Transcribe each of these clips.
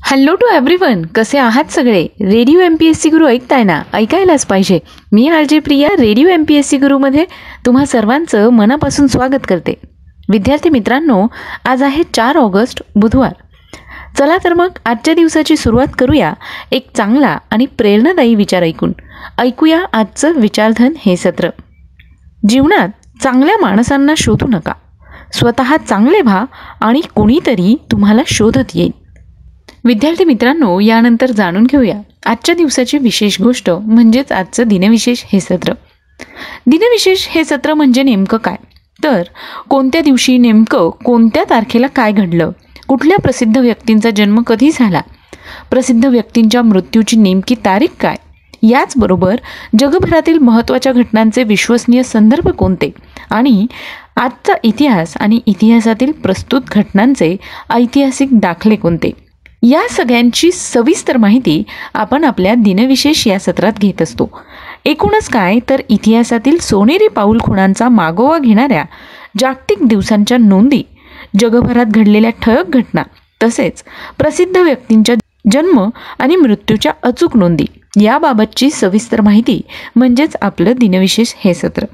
Hello to everyone, कसे आहात सगळे? रेडिओ MPSC गुरु ऐकताय ना? ऐकायलाच पाहिजे. मी RJ प्रिया रेडिओ MPSC गुरुमध्ये तुम्हा सर्वांचं मनापासून स्वागत करते. विद्यार्थी मित्रांनो, आज आहे 4 ऑगस्ट बुधवार. चला तर मग आजच्या दिवसाची सुरुवात करूया एक चांगला आणि प्रेरणादायी विचार ऐकूया आजचं विचारधन हे सत्र. जीवनात चांगल्या माणसांना शोधू नका, स्वतः चांगले व्हा आणि कोणीतरी तुम्हाला शोधत येईल. विद्यार्थी मित्रांनो, यानंतर जाणून घेऊया आजच्या दिवसाची विशेष गोष्ट म्हणजेच आजचं दिनविशेष हे सत्र. दिनविशेष हे सत्र म्हणजे नेमकं काय? तर कोणत्या दिवशी नेमकं कोणत्या तारखेला काय घडलं, कुठल्या प्रसिद्ध व्यक्तींचा जन्म कधी झाला, प्रसिद्ध व्यक्तींच्या मृत्यूची नेमकी तारीख काय, याचबरोबर जगभरातील महत्त्वाच्या घटनांचे विश्वसनीय संदर्भ कोणते आणि आजचा इतिहास आणि इतिहासातील प्रस्तुत घटनांचे ऐतिहासिक दाखले कोणते, या सगळ्यांची सविस्तर माहिती आपण आपल्या दिनविशेष या सत्रात घेत असतो. एकूणच काय तर इतिहासातील सोनेरी पाऊल खुणांचा मागोवा घेणाऱ्या जागतिक दिवसांच्या नोंदी, जगभरात घडलेल्या ठळक घटना तसेच प्रसिद्ध व्यक्तींच्या जन्म आणि मृत्यूच्या अचूक नोंदी याबाबतची सविस्तर माहिती म्हणजेच आपलं दिनविशेष हे सत्र.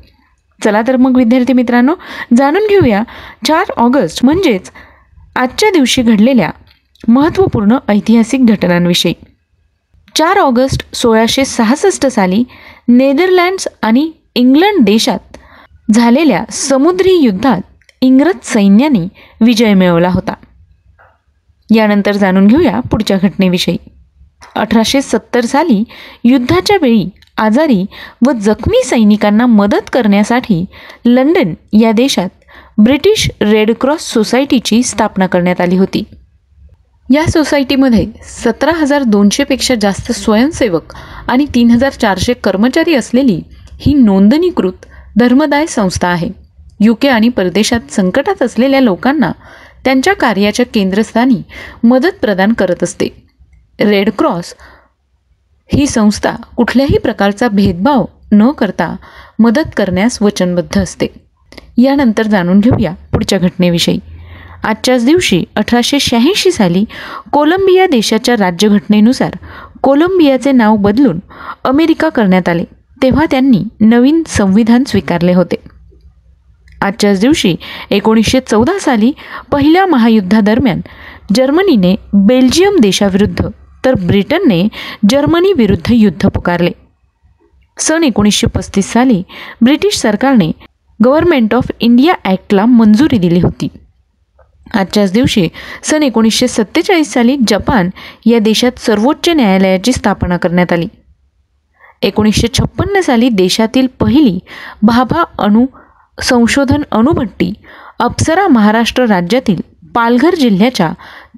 चला तर मग विद्यार्थी मित्रांनो, जाणून घेऊया 4 ऑगस्ट म्हणजेच आजच्या दिवशी घडलेल्या महत्त्वपूर्ण ऐतिहासिक घटनांविषयी. 4 ऑगस्ट 1666 साली नेदरलँड्स आणि इंग्लंड देशात झालेल्या समुद्री युद्धात इंग्रज सैन्याने विजय मिळवला होता. यानंतर जाणून घेऊया पुढच्या घटनेविषयी. 1870 साली युद्धाच्या वेळी आजारी व जखमी सैनिकांना मदत करण्यासाठी लंडन या देशात ब्रिटिश रेड क्रॉस सोसायटीची स्थापना करण्यात आली होती. या सोसायटीमध्ये 17,200 पेक्षा जास्त स्वयंसेवक आणि 3,400 कर्मचारी असलेली ही नोंदणीकृत धर्मदाय संस्था आहे. UK आणि परदेशात संकटात असलेल्या लोकांना त्यांच्या कार्याच्या केंद्रस्थानी मदत प्रदान करत असते. रेड क्रॉस ही संस्था कुठल्याही प्रकारचा भेदभाव न करता मदत करण्यास वचनबद्ध असते. यानंतर जाणून घेऊया पुढच्या घटनेविषयी. आजच्याच दिवशी 1886 साली कोलंबिया देशाच्या राज्यघटनेनुसार कोलंबियाचे नाव बदलून अमेरिका करण्यात आले. तेव्हा त्यांनी नवीन संविधान स्वीकारले होते. आजच्याच दिवशी 1914 साली पहिल्या महायुद्धादरम्यान जर्मनीने बेल्जियम देशाविरुद्ध तर ब्रिटनने जर्मनी विरुद्ध युद्ध पुकारले. सन 1935 साली ब्रिटिश सरकारने गव्हर्नमेंट ऑफ इंडिया ॲक्टला मंजुरी दिली होती. आजच्याच दिवशी सन 1947 साली जपान या देशात सर्वोच्च न्यायालयाची स्थापना करण्यात आली. 1956 साली देशातील पहिली भाभा अणु संशोधन अणुभट्टी अप्सरा महाराष्ट्र राज्यातील पालघर जिल्ह्याच्या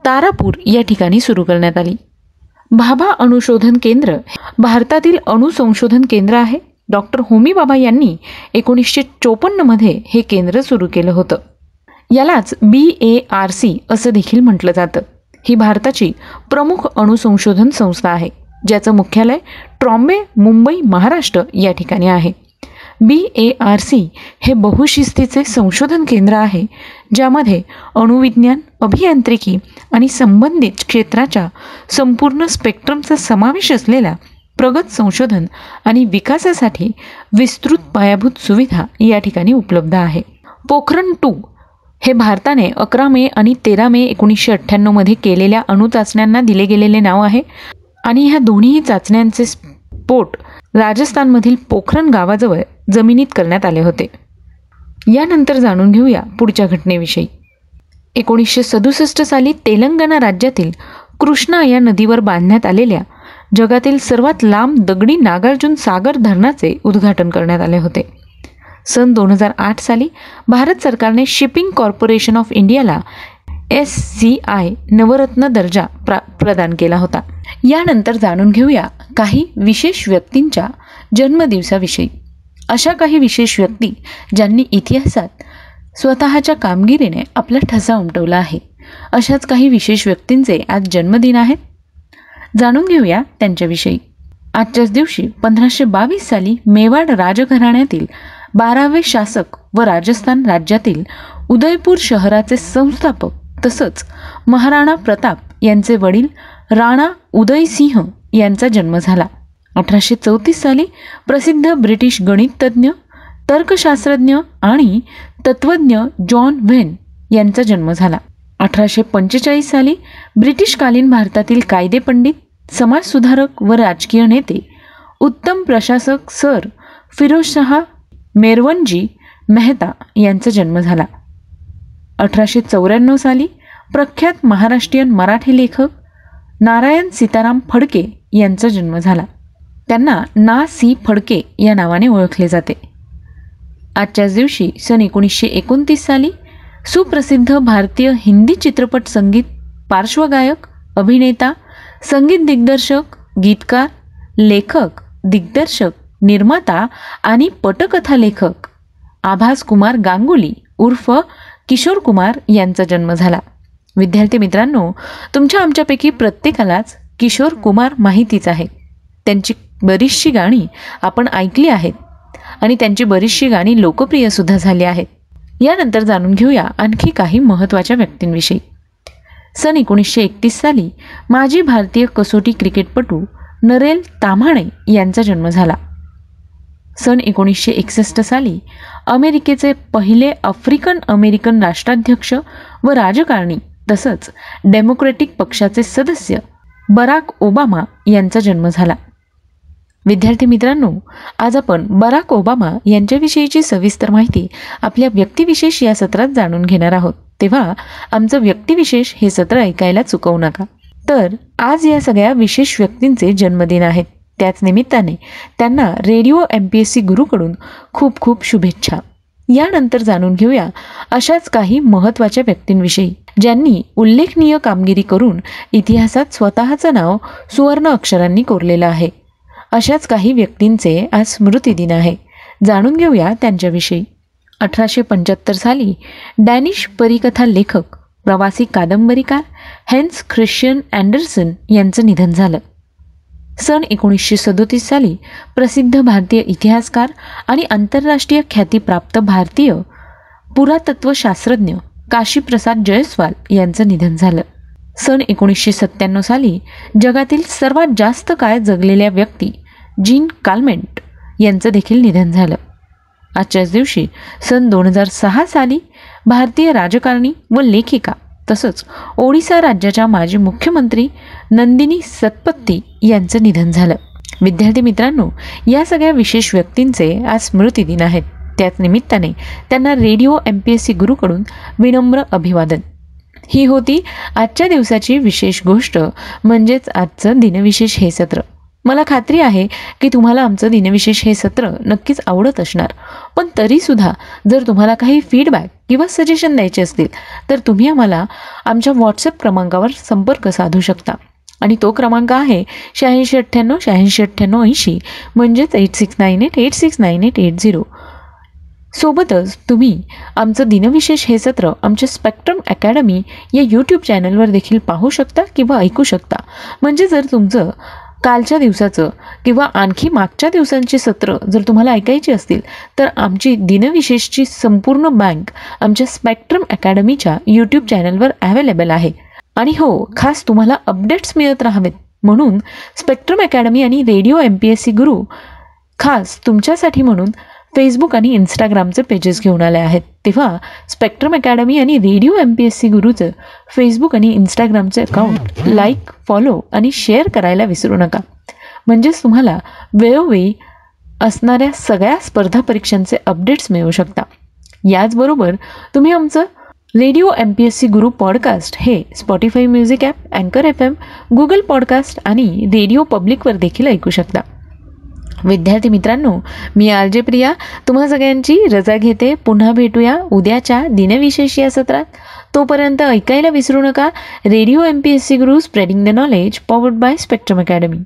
तारापूर या ठिकाणी सुरू करण्यात आली. भाभा अणुशोधन केंद्र भारतातील अणुसंशोधन केंद्र आहे. डॉक्टर होमी भाभा यांनी 1954 मध्ये हे केंद्र सुरू केलं होतं. यालाच BARC असं देखील म्हटलं जातं. ही भारताची प्रमुख अणुसंशोधन संस्था आहे, ज्याचं मुख्यालय ट्रॉम्बे, मुंबई, महाराष्ट्र या ठिकाणी आहे. BARC हे बहुशिस्तीचे संशोधन केंद्र आहे, ज्यामध्ये अणुविज्ञान, अभियांत्रिकी आणि संबंधित क्षेत्राच्या संपूर्ण स्पेक्ट्रमचा समावेश असलेल्या प्रगत संशोधन आणि विकासासाठी विस्तृत पायाभूत सुविधा या ठिकाणी उपलब्ध आहे. पोखरण 2 हे भारताने 11 मे आणि 13 मे 1998 मध्ये केलेल्या अणुचाचण्यांना दिले गेलेले नाव आहे आणि ह्या दोन्ही चाचण्यांचे स्फोट राजस्थानमधील पोखरण गावाजवळ जमिनीत करण्यात आले होते. यानंतर जाणून घेऊया पुढच्या घटनेविषयी. 1967 साली तेलंगणा राज्यातील कृष्णा या नदीवर बांधण्यात आलेल्या जगातील सर्वात लांब दगडी नागार्जुन सागर धरणाचे उद्घाटन करण्यात आले होते. सन 2008 साली भारत सरकारने शिपिंग कॉर्पोरेशन ऑफ इंडियाला SCI नवरत्न दर्जा प्रदान केला होता. यानंतर जाणून घेऊया काही विशेष व्यक्तींच्या जन्मदिवसाविषयी. अशा काही विशेष व्यक्ती ज्यांनी इतिहासात स्वतःच्या कामगिरीने आपला ठसा उमटवला आहे, अशाच काही विशेष व्यक्तींचे आज जन्मदिन आहेत. जाणून घेऊया त्यांच्याविषयी. आजच्याच दिवशी 1522 साली मेवाड राजघराण्यातील 12वे शासक व राजस्थान राज्यातील उदयपूर शहराचे संस्थापक तसंच महाराणा प्रताप यांचे वडील राणा उदयसिंह यांचा जन्म झाला. 1834 साली प्रसिद्ध ब्रिटिश गणिततज्ञ, तर्कशास्त्रज्ञ आणि तत्त्वज्ञ जॉन व्हेन यांचा जन्म झाला. 1845 साली ब्रिटिशकालीन भारतातील कायदेपंडित, समाजसुधारक व राजकीय नेते, उत्तम प्रशासक सर फिरोजशाह मेरवनजी मेहता यांचा जन्म झाला. 1894 साली प्रख्यात महाराष्ट्रीयन मराठी लेखक नारायण सीताराम फडके यांचा जन्म झाला. त्यांना ना. सी. फडके या नावाने ओळखले जाते. आजच्याच दिवशी सन 1929 साली सुप्रसिद्ध भारतीय हिंदी चित्रपट संगीत पार्श्वगायक, अभिनेता, संगीत दिग्दर्शक, गीतकार, लेखक, दिग्दर्शक, निर्माता आणि पटकथा लेखक आभास कुमार गांगुली उर्फ किशोर कुमार यांचा जन्म झाला. विद्यार्थी मित्रांनो, तुमच्या आमच्यापैकी प्रत्येकालाच किशोर कुमार माहितीच आहे. त्यांची बरीचशी गाणी आपण ऐकली आहेत आणि त्यांची बरीचशी गाणी लोकप्रियसुद्धा झाली आहेत. यानंतर जाणून घेऊया आणखी काही महत्त्वाच्या व्यक्तींविषयी. सन 1931 साली माजी भारतीय कसोटी क्रिकेटपटू नरेल ताम्हाणे यांचा जन्म झाला. सन 1961 साली अमेरिकेचे पहिले आफ्रिकन अमेरिकन राष्ट्राध्यक्ष व राजकारणी तसंच डेमोक्रॅटिक पक्षाचे सदस्य बराक ओबामा यांचा जन्म झाला. विद्यार्थी मित्रांनो, आज आपण बराक ओबामा यांच्याविषयीची सविस्तर माहिती आपल्या व्यक्तिविशेष या सत्रात जाणून घेणार आहोत. तेव्हा आमचं व्यक्तिविशेष हे सत्र ऐकायला चुकवू नका. तर आज या सगळ्या विशेष व्यक्तींचे जन्मदिन आहेत. त्याच निमित्ताने त्यांना रेडिओ MPSC गुरुकडून खूप खूप शुभेच्छा. यानंतर जाणून घेऊया अशाच काही महत्त्वाच्या व्यक्तींविषयी ज्यांनी उल्लेखनीय कामगिरी करून इतिहासात स्वतःचं नाव सुवर्ण अक्षरांनी कोरलेलं आहे. अशाच काही व्यक्तींचे आज स्मृतिदिन आहे. जाणून घेऊया त्यांच्याविषयी. 1875 साली डॅनिश परिकथा लेखक, प्रवासी कादंबरीकार हेन्स ख्रिश्चियन अँडरसन यांचं निधन झालं. सन 1937 साली प्रसिद्ध भारतीय इतिहासकार आणि आंतरराष्ट्रीय ख्यातीप्राप्त भारतीय पुरातत्वशास्त्रज्ञ काशीप्रसाद जयस्वाल यांचं निधन झालं. सन 1997 साली जगातील सर्वात जास्त काळ जगलेल्या व्यक्ती जीन काल्मेंट यांचं देखील निधन झालं. आजच्याच दिवशी सन 2006 साली भारतीय राजकारणी व लेखिका तसंच ओडिसा राज्याच्या माजी मुख्यमंत्री नंदिनी सतपथी यांचं निधन झालं. विद्यार्थी मित्रांनो, या सगळ्या विशेष व्यक्तींचे आज स्मृतिदिन आहेत. त्याच निमित्ताने त्यांना रेडिओ MPSC गुरुकडून विनम्र अभिवादन. ही होती आजच्या दिवसाची विशेष गोष्ट, म्हणजेच आजचं दिनविशेष हे सत्र. मला खात्री आहे की तुम्हाला आमचं दिनविशेष हे सत्र नक्कीच आवडत असणार. पण तरीसुद्धा जर तुम्हाला काही फीडबॅक किंवा सजेशन द्यायचे असतील तर तुम्ही आम्हाला आमच्या व्हॉट्सअप क्रमांकावर संपर्क साधू शकता. आणि तो क्रमांक आहे 8698 8698 80, म्हणजेच 8698869880. सोबतच तुम्ही आमचं दिनविशेष हे सत्र आमच्या स्पेक्ट्रम अकॅडमी या यूट्यूब चॅनलवर देखील पाहू शकता किंवा ऐकू शकता. म्हणजे जर तुमचं कालच्या दिवसाचं किंवा आणखी मागच्या दिवसांची सत्र जर तुम्हाला ऐकायची असतील तर आमची दिनविशेषची संपूर्ण बँक आमच्या स्पेक्ट्रम अकॅडमीच्या यूट्यूब चॅनलवर अवेलेबल आहे. आणि हो, खास तुम्हाला अपडेट्स मिळत राहावेत म्हणून स्पेक्ट्रम अकॅडमी आणि रेडिओ MPSC गुरु खास तुमच्यासाठी म्हणून फेसबुक आणि इंस्टाग्रामचे पेजेस घेऊन आले आहेत. तेव्हा स्पेक्ट्रम अकॅडमी आणि रेडिओ MPSC गुरुचं फेसबुक आणि इंस्टाग्रामचे अकाउंट लाईक, फॉलो आणि शेअर करायला विसरू नका. म्हणजेच तुम्हाला वेळोवेळी असणाऱ्या सगळ्या स्पर्धा परीक्षांचे अपडेट्स मिळू शकता. याचबरोबर तुम्ही आमचं रेडिओ MPSC गुरु पॉडकास्ट हे स्पॉटिफाय म्युझिक ॲप, अँकर FM, गुगल पॉडकास्ट आणि रेडिओ पब्लिकवर देखील ऐकू शकता. विद्यार्थी मित्रांनो, मी RJ प्रिया तुम्हा सगळ्यांची रजा घेते. पुन्हा भेटूया उद्याच्या दिनविशेष या सत्रात. तोपर्यंत ऐकायला विसरू नका radio MPSC Guru, spreading the knowledge, powered by spectrum academy.